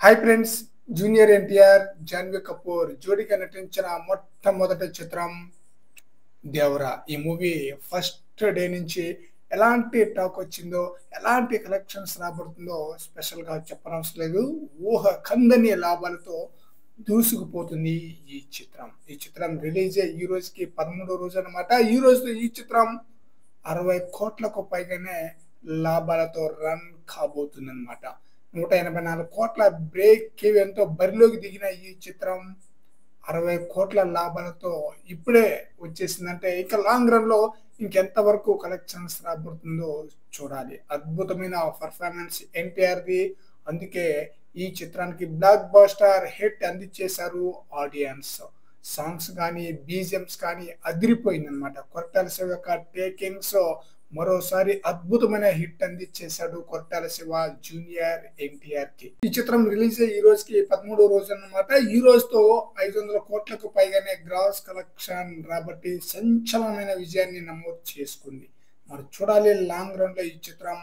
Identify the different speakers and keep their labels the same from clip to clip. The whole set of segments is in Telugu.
Speaker 1: Hi friends, junior NTR, Janhvi Kapoor జోడీగా నటించిన మొట్టమొదటి చిత్రం దేవరా. ఈ మూవీ ఫస్ట్ డే నుంచి ఎలాంటి టాక్ వచ్చిందో, ఎలాంటి కలెక్షన్స్ రాబడుతుందో స్పెషల్గా చెప్పనవసరం లేదు. ఊహ కందని లాభాలతో దూసుకుపోతుంది ఈ చిత్రం రిలీజ్ అయ్యి ఈ రోజుకి 13వ రోజు అనమాట. ఈ రోజుతో ఈ చిత్రం 60 కోట్లకు పైగానే లాభాలతో రన్ కాబోతుంది అనమాట. 184 కోట్ల బ్రేక్ ఈవెన్తో బరిలోకి దిగిన ఈ చిత్రం 60 కోట్ల లాభాలతో ఇప్పుడే వచ్చేసిందంటే ఇక లాంగ్ రన్ లో ఇంకెంత వరకు కలెక్షన్స్ రాబోతుందో చూడాలి. అద్భుతమైన పర్ఫార్మెన్స్ ఎన్టీఆర్ది. అందుకే ఈ చిత్రానికి బ్లాక్ బస్టర్ హిట్ అందించేశారు ఆడియన్స్. సాంగ్స్ కానీ బీజిఎమ్స్ కానీ అదిరిపోయిందనమాట. కొరటాల శివ యొక్క టేకింగ్స్ మరోసారి అద్భుతమైన హిట్ అందించేశాడు కొరటాల శివ జూనియర్ ఎన్టీఆర్ కి. ఈ చిత్రం రిలీజ్ అయ్యి ఈ రోజుకి 13వ రోజు అన్నమాట. ఈ రోజుతో 500 కోట్లకు పైగానే గ్రాస్ కలెక్షన్ రాబట్టి సంచలనమైన విజయాన్ని నమోదు చేసుకుంది. మరి చూడాలి లాంగ్ రన్ లో ఈ చిత్రం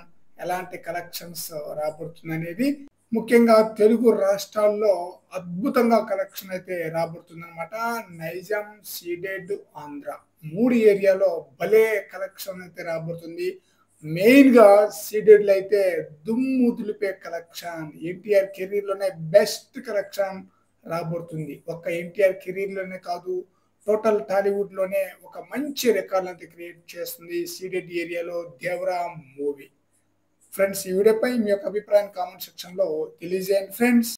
Speaker 1: ఎలాంటి కలెక్షన్స్ రాబడుతుంది అనేది. ముఖ్యంగా తెలుగు రాష్ట్రాల్లో అద్భుతంగా కలెక్షన్ అయితే రాబడుతుంది అనమాట. నైజాం, సీడెడ్, ఆంధ్ర 3 ఏరియాలో భలే కలెక్షన్ అయితే రాబడుతుంది. మెయిన్ గా సీడెడ్ లో అయితే దుమ్ము దులిపే కలెక్షన్. ఎన్టీఆర్ కెరీర్ లోనే బెస్ట్ కలెక్షన్ రాబడుతుంది. ఒక్క ఎన్టీఆర్ కెరీర్ లోనే కాదు, టోటల్ టాలీవుడ్ లోనే ఒక మంచి రికార్డ్ అయితే క్రియేట్ చేస్తుంది సీడెడ్ ఏరియాలో దేవరా మూవీ. ఫ్రెండ్స్, ఈ వీడియోపై మీ యొక్క అభిప్రాయం కామెంట్ సెక్షన్ లో తెలియజేయండి ఫ్రెండ్స్.